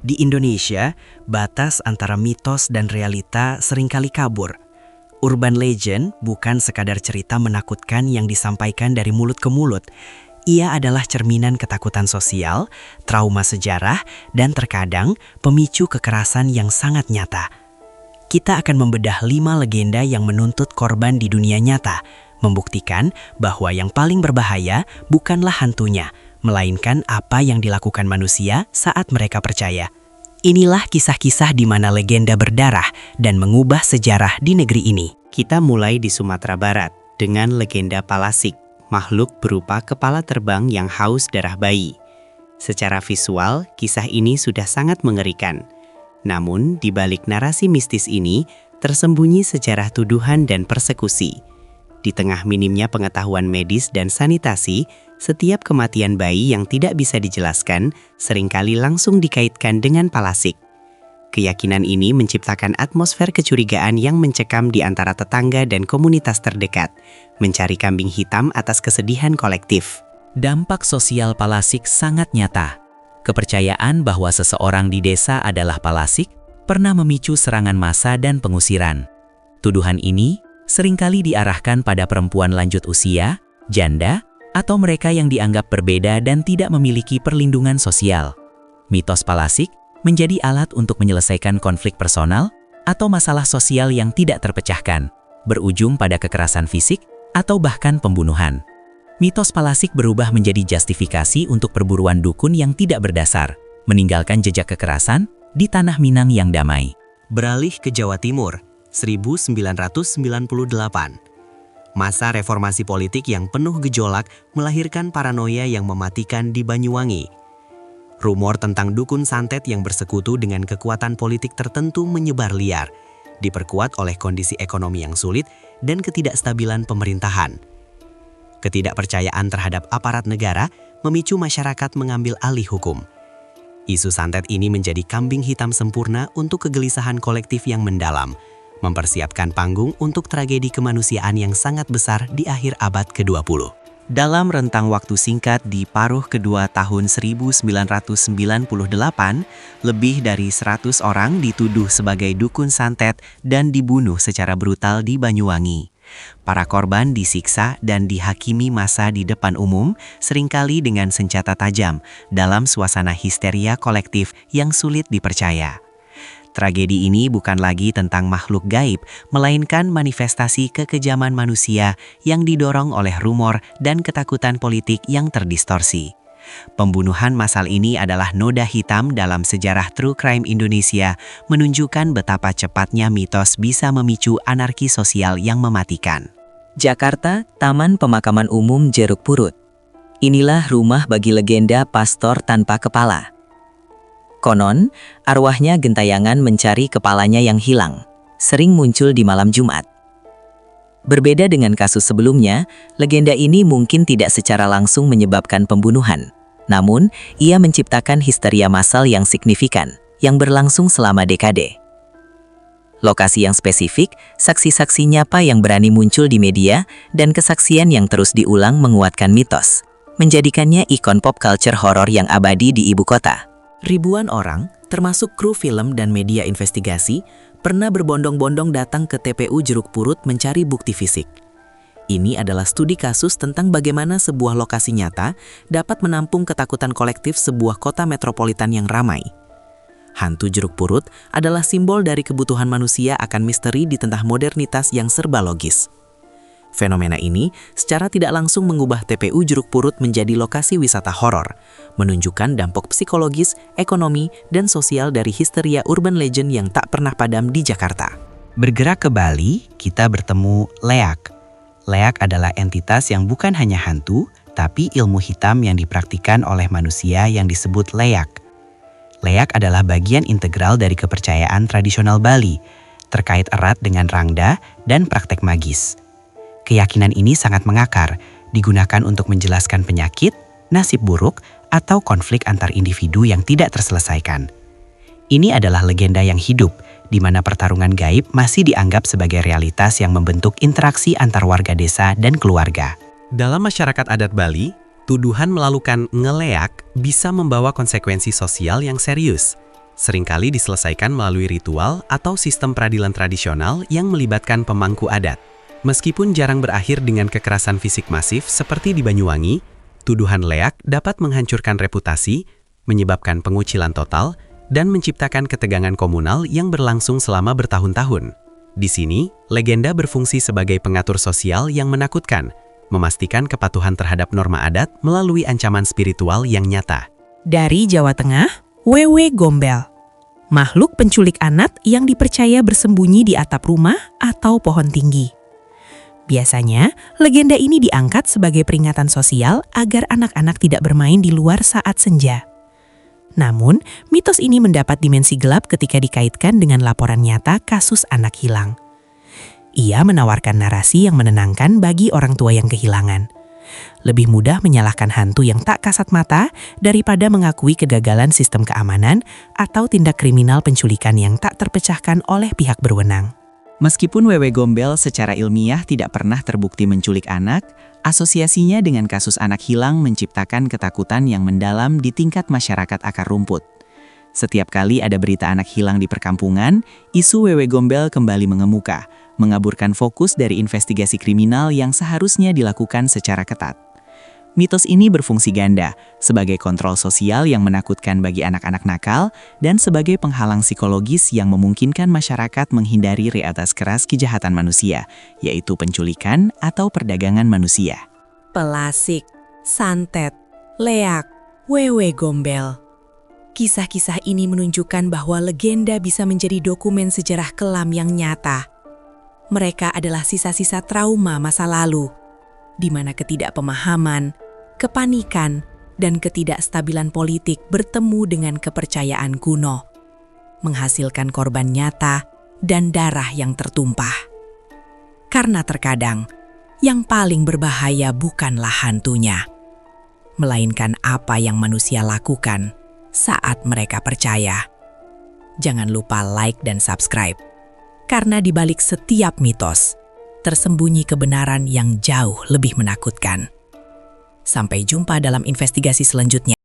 Di Indonesia, batas antara mitos dan realita seringkali kabur. Urban legend bukan sekadar cerita menakutkan yang disampaikan dari mulut ke mulut. Ia adalah cerminan ketakutan sosial, trauma sejarah, dan terkadang pemicu kekerasan yang sangat nyata. Kita akan membedah 5 legenda yang menuntut korban di dunia nyata, membuktikan bahwa yang paling berbahaya bukanlah hantunya, melainkan apa yang dilakukan manusia saat mereka percaya. Inilah kisah-kisah di mana legenda berdarah dan mengubah sejarah di negeri ini. Kita mulai di Sumatera Barat dengan legenda Palasik, makhluk berupa kepala terbang yang haus darah bayi. Secara visual, kisah ini sudah sangat mengerikan. Namun, di balik narasi mistis ini, tersembunyi sejarah tuduhan dan persekusi. Di tengah minimnya pengetahuan medis dan sanitasi, setiap kematian bayi yang tidak bisa dijelaskan seringkali langsung dikaitkan dengan Palasik. Keyakinan ini menciptakan atmosfer kecurigaan yang mencekam di antara tetangga dan komunitas terdekat, mencari kambing hitam atas kesedihan kolektif. Dampak sosial Palasik sangat nyata. Kepercayaan bahwa seseorang di desa adalah Palasik pernah memicu serangan massa dan pengusiran. Tuduhan ini seringkali diarahkan pada perempuan lanjut usia, janda, atau mereka yang dianggap berbeda dan tidak memiliki perlindungan sosial. Mitos Palasik menjadi alat untuk menyelesaikan konflik personal atau masalah sosial yang tidak terpecahkan, berujung pada kekerasan fisik atau bahkan pembunuhan. Mitos Palasik berubah menjadi justifikasi untuk perburuan dukun yang tidak berdasar, meninggalkan jejak kekerasan di tanah Minang yang damai. Beralih ke Jawa Timur, 1998. Masa reformasi politik yang penuh gejolak melahirkan paranoia yang mematikan di Banyuwangi. Rumor tentang dukun santet yang bersekutu dengan kekuatan politik tertentu menyebar liar, diperkuat oleh kondisi ekonomi yang sulit dan ketidakstabilan pemerintahan. Ketidakpercayaan terhadap aparat negara memicu masyarakat mengambil alih hukum. Isu santet ini menjadi kambing hitam sempurna untuk kegelisahan kolektif yang mendalam, mempersiapkan panggung untuk tragedi kemanusiaan yang sangat besar di akhir abad ke-20. Dalam rentang waktu singkat di paruh kedua tahun 1998, lebih dari 100 orang dituduh sebagai dukun santet dan dibunuh secara brutal di Banyuwangi. Para korban disiksa dan dihakimi massa di depan umum, seringkali dengan senjata tajam, dalam suasana histeria kolektif yang sulit dipercaya. Tragedi ini bukan lagi tentang makhluk gaib, melainkan manifestasi kekejaman manusia yang didorong oleh rumor dan ketakutan politik yang terdistorsi. Pembunuhan massal ini adalah noda hitam dalam sejarah true crime Indonesia, menunjukkan betapa cepatnya mitos bisa memicu anarki sosial yang mematikan. Jakarta, Taman Pemakaman Umum Jeruk Purut. Inilah rumah bagi legenda pastor tanpa kepala. Konon, arwahnya gentayangan mencari kepalanya yang hilang, sering muncul di malam Jumat. Berbeda dengan kasus sebelumnya, legenda ini mungkin tidak secara langsung menyebabkan pembunuhan. Namun, ia menciptakan histeria massal yang signifikan, yang berlangsung selama dekade. Lokasi yang spesifik, saksi-saksi nyata yang berani muncul di media, dan kesaksian yang terus diulang menguatkan mitos, menjadikannya ikon pop culture horor yang abadi di ibu kota. Ribuan orang, termasuk kru film dan media investigasi, pernah berbondong-bondong datang ke TPU Jeruk Purut mencari bukti fisik. Ini adalah studi kasus tentang bagaimana sebuah lokasi nyata dapat menampung ketakutan kolektif sebuah kota metropolitan yang ramai. Hantu Jeruk Purut adalah simbol dari kebutuhan manusia akan misteri di tengah modernitas yang serba logis. Fenomena ini secara tidak langsung mengubah TPU Jeruk Purut menjadi lokasi wisata horor, menunjukkan dampak psikologis, ekonomi, dan sosial dari histeria urban legend yang tak pernah padam di Jakarta. Bergerak ke Bali, kita bertemu Leak. Leak adalah entitas yang bukan hanya hantu, tapi ilmu hitam yang dipraktikkan oleh manusia yang disebut leak. Leak adalah bagian integral dari kepercayaan tradisional Bali, terkait erat dengan rangda dan praktek magis. Keyakinan ini sangat mengakar, digunakan untuk menjelaskan penyakit, nasib buruk, atau konflik antar individu yang tidak terselesaikan. Ini adalah legenda yang hidup, di mana pertarungan gaib masih dianggap sebagai realitas yang membentuk interaksi antar warga desa dan keluarga. Dalam masyarakat adat Bali, tuduhan melakukan ngeleak bisa membawa konsekuensi sosial yang serius. seringkali diselesaikan melalui ritual atau sistem peradilan tradisional yang melibatkan pemangku adat. Meskipun jarang berakhir dengan kekerasan fisik masif seperti di Banyuwangi, tuduhan leak dapat menghancurkan reputasi, menyebabkan pengucilan total, dan menciptakan ketegangan komunal yang berlangsung selama bertahun-tahun. Di sini, legenda berfungsi sebagai pengatur sosial yang menakutkan, memastikan kepatuhan terhadap norma adat melalui ancaman spiritual yang nyata. Dari Jawa Tengah, Wewe Gombel. Makhluk penculik anak yang dipercaya bersembunyi di atap rumah atau pohon tinggi. Biasanya, legenda ini diangkat sebagai peringatan sosial agar anak-anak tidak bermain di luar saat senja. Namun, mitos ini mendapat dimensi gelap ketika dikaitkan dengan laporan nyata kasus anak hilang. Ia menawarkan narasi yang menenangkan bagi orang tua yang kehilangan. Lebih mudah menyalahkan hantu yang tak kasat mata daripada mengakui kegagalan sistem keamanan atau tindak kriminal penculikan yang tak terpecahkan oleh pihak berwenang. Meskipun Wewe Gombel secara ilmiah tidak pernah terbukti menculik anak, asosiasinya dengan kasus anak hilang menciptakan ketakutan yang mendalam di tingkat masyarakat akar rumput. Setiap kali ada berita anak hilang di perkampungan, isu Wewe Gombel kembali mengemuka, mengaburkan fokus dari investigasi kriminal yang seharusnya dilakukan secara ketat. Mitos ini berfungsi ganda, sebagai kontrol sosial yang menakutkan bagi anak-anak nakal, dan sebagai penghalang psikologis yang memungkinkan masyarakat menghindari realitas keras kejahatan manusia, yaitu penculikan atau perdagangan manusia. Pelasik, santet, leak, Wewe Gombel. Kisah-kisah ini menunjukkan bahwa legenda bisa menjadi dokumen sejarah kelam yang nyata. Mereka adalah sisa-sisa trauma masa lalu, di mana ketidakpemahaman, kepanikan, dan ketidakstabilan politik bertemu dengan kepercayaan kuno, menghasilkan korban nyata dan darah yang tertumpah. Karena terkadang, yang paling berbahaya bukanlah hantunya, melainkan apa yang manusia lakukan saat mereka percaya. Jangan lupa like dan subscribe. Karena di balik setiap mitos, tersembunyi kebenaran yang jauh lebih menakutkan. Sampai jumpa dalam investigasi selanjutnya.